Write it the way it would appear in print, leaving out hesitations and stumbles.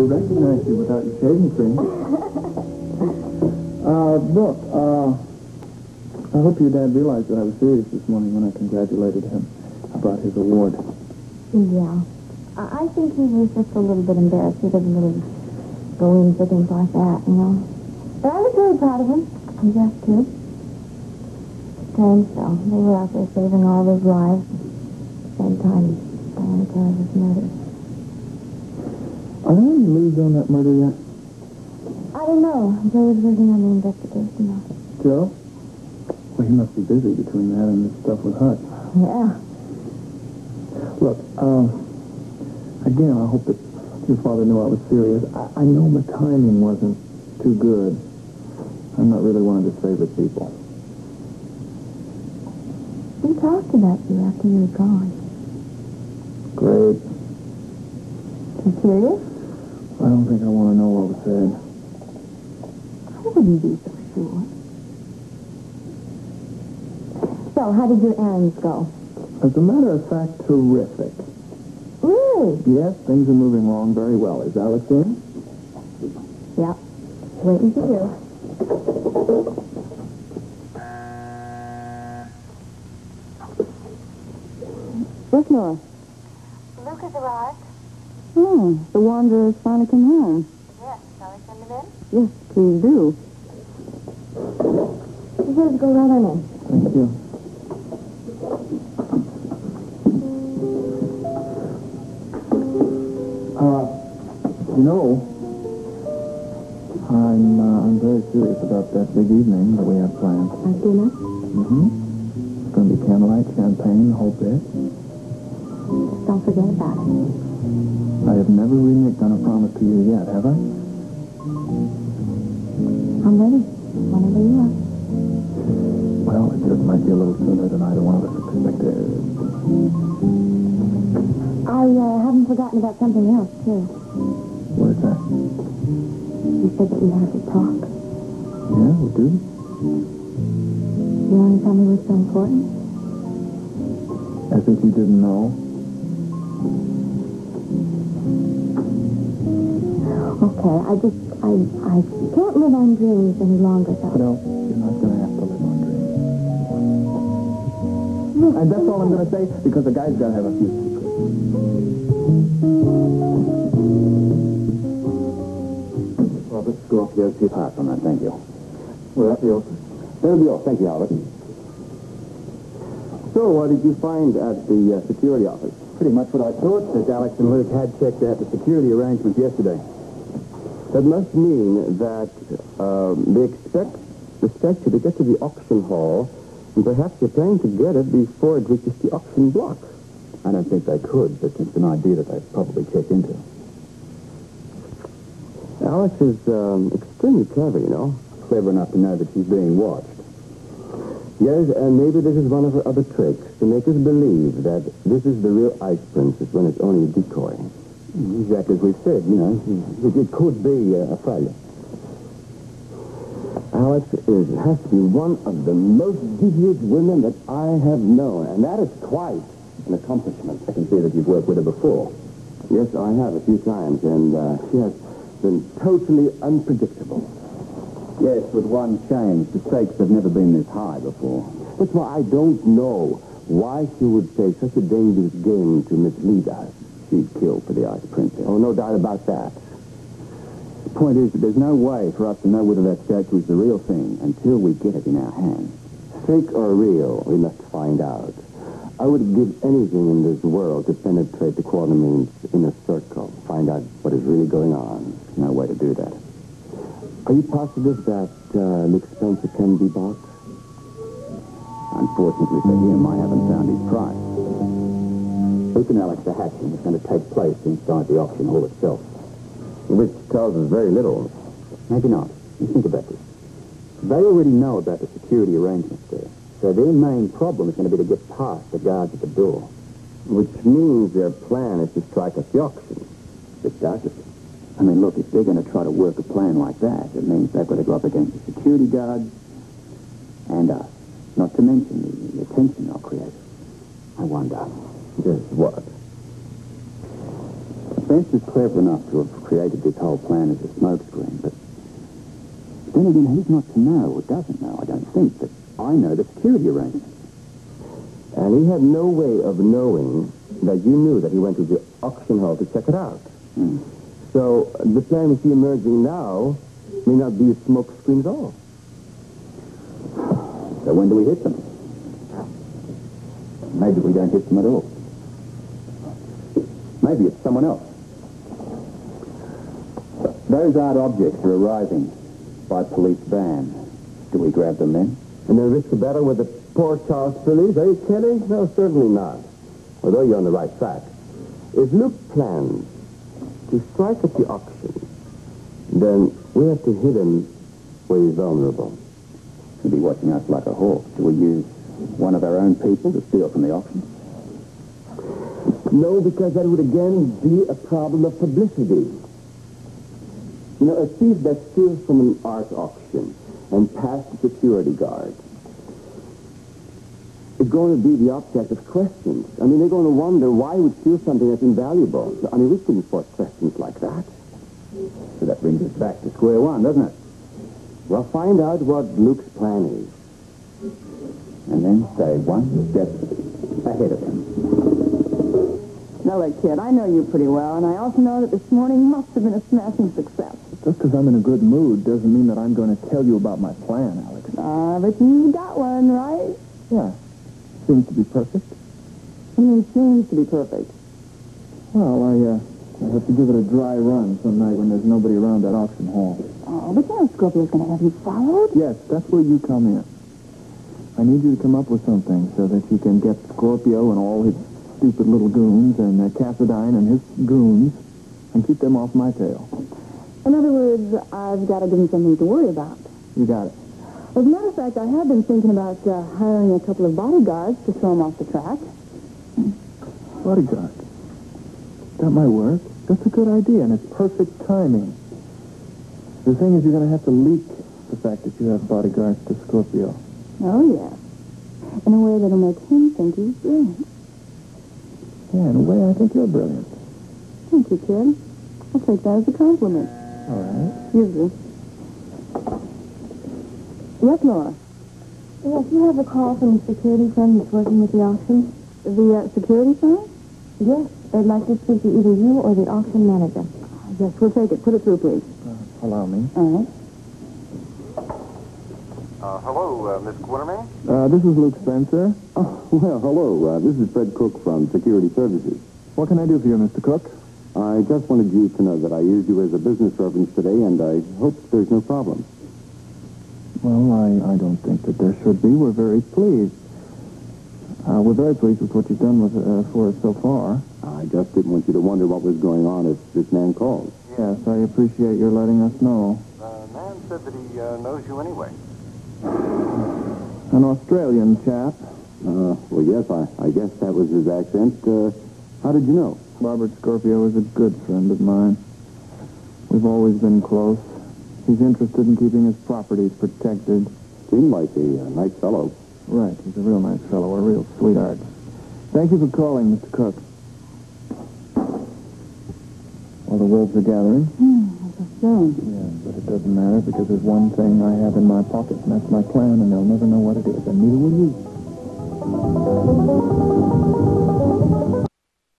hardly recognize you without your shaving cream. Look, I hope your dad realized that I was serious this morning when I congratulated him about his award. Yeah. I think he was just a little bit embarrassed. He doesn't really go in for things like that, you know. But I was really proud of him. And Jeff, too. Strange, though. They were out there saving all those lives. At the same time, Diana Carey was murdered. Are there any leads on that murder yet? I don't know. Joe was working on the investigation, though. Joe? Well, he must be busy between that and this stuff with Hutch. Yeah. Look, again, I hope that your father knew I was serious. I know the timing wasn't too good. I'm not really one of his favorite people. We talked about you after you were gone. Great. You serious? I don't think I want to know what was said. I wouldn't be so sure. So, how did your errands go? As a matter of fact, terrific. Really? Yes, things are moving along very well. Is Alex in? Yeah. Waiting to hear. Yes, Nora? Luke has arrived. Oh, the Wanderer's finally come home. Yes, shall I send him in? Yes, please do. Let's go right on in. Thank you. You know, I'm very serious about that big evening that we have planned. Dinner? Mm-hmm. It's going to be candlelight, champagne, the whole bit. Just don't forget about it. I have never really done a promise to you yet, have I? I'm ready. Whenever you are. Well, it just might be a little sooner than either one of us expected. I haven't forgotten about something else, too. What is that? You said that we had to talk. Yeah, we do. You want to tell me what's so important? As if you didn't know. Okay, I can't live on dreams any longer, so... No, you're not going to have to live on dreams. And that's all I'm going to say, because the guy's got to have a few secrets. Robert, go off to the OC house on that, thank you. Well, that'll be all. That'll be all. Thank you, Albert. So, what did you find at the security office? Pretty much what I thought, that Alex and Luke had checked out the security arrangements yesterday. That must mean that they expect the statue to get to the auction hall, and perhaps they're planning to get it before it reaches the auction block. I don't think they could, but it's an idea that they've probably checked into. Alex is extremely clever, you know. Clever enough to know that she's being watched. Yes, and maybe this is one of her other tricks, to make us believe that this is the real Ice Princess when it's only a decoy. Exactly as we said, you know. It could be a failure. Alex has to be one of the most devious women that I have known, and that is quite an accomplishment. I can see that you've worked with her before. Yes, I have a few times, and she has been totally unpredictable. Yes, with one change. The stakes have never been this high before. That's why I don't know why she would play such a dangerous game to mislead us. She'd kill for the Ice Princess. Oh, no doubt about that. The point is that there's no way for us to know whether that statue is the real thing until we get it in our hands. Fake or real, we must find out. I would give anything in this world to penetrate the Quartermain's inner circle, find out what is really going on. There's no way to do that. Are you positive that the expense can be bought? Unfortunately for him, I haven't found his price. Luke and Alex are hatching. It's going to take place inside the auction hall itself. Which tells us very little. Maybe not. You think about this. They already know about the security arrangements there. So their main problem is going to be to get past the guards at the door. Which means their plan is to strike at the auction. It does it. I mean, look, if they're going to try to work a plan like that, it means they've got to go up against the security guards and us. Not to mention the tension they'll create. I wonder. Just what? Spence is clever enough to have created this whole plan as a smokescreen, but then again, he's not to know, or doesn't know, I don't think, that I know the security arrangements. And he had no way of knowing that you knew that he went to the auction hall to check it out. So the plan we see emerging now may not be a smoke screen at all. So when do we hit them? Maybe we don't hit them at all. Maybe it's someone else. Those odd objects are arriving by police van. Do we grab them then? And then risk a battle with the Port Charles police, are you kidding? No, certainly not. Although you're on the right track. If Luke plans to strike at the auction, then we have to hit him where he's vulnerable. He'll be watching us like a hawk. Do we use one of our own people to steal from the auction? No, because that would again be a problem of publicity. You know, a thief that steals from an art auction and past the security guard is going to be the object of questions. I mean, they're going to wonder why he would steal something that's invaluable. I mean, we couldn't force questions like that. So that brings us back to square one, doesn't it? Well, find out what Luke's plan is. And then stay one step ahead of him. Now, look, kid, I know you pretty well, and I also know that this morning must have been a smashing success. Just because I'm in a good mood doesn't mean that I'm going to tell you about my plan, Alex. But you got one, right? Yeah. Seems to be perfect. I mean, seems to be perfect. Well, I have to give it a dry run some night when there's nobody around that auction hall. Oh, but you know Scorpio's going to have you followed? Yes, that's where you come in. I need you to come up with something so that you can get Scorpio and all his stupid little goons and Cassadine and his goons and keep them off my tail. In other words, I've got to give him something to worry about. You got it. As a matter of fact, I have been thinking about hiring a couple of bodyguards to throw him off the track. Bodyguard. That might work. That's a good idea, and it's perfect timing. The thing is, you're going to have to leak the fact that you have bodyguards to Scorpio. Oh, yeah. In a way that'll make him think he's brilliant. Yeah, in a way, I think you're brilliant. Thank you, kid. I'll take that as a compliment. All right. Usually. Yes, Laura? Yes, you have a call from the security firm that's working with the auction? The security firm? Yes, they'd like to speak to either you or the auction manager. Yes, we'll take it. Put it through, please. Allow me. All right. Hello, Miss Quinterman? This is Luke Spencer. Oh, well, hello. This is Fred Cook from Security Services. What can I do for you, Mr. Cook? I just wanted you to know that I used you as a business reference today, and I hope there's no problem. Well, I don't think that there should be. We're very pleased. We're very pleased with what you've done for us so far. I just didn't want you to wonder what was going on if this man called. Yes, I appreciate your letting us know. Man said that he knows you anyway. An Australian chap. Well, yes, I guess that was his accent. How did you know? Robert Scorpio is a good friend of mine. We've always been close. He's interested in keeping his properties protected. Seemed like a nice fellow. Right, he's a real nice fellow, a real sweetheart. Thank you for calling, Mr. Cook. Well, the wolves are gathering. That's a shame. Yeah, but it doesn't matter because there's one thing I have in my pocket, and that's my plan, and they'll never know what it is, and neither will you.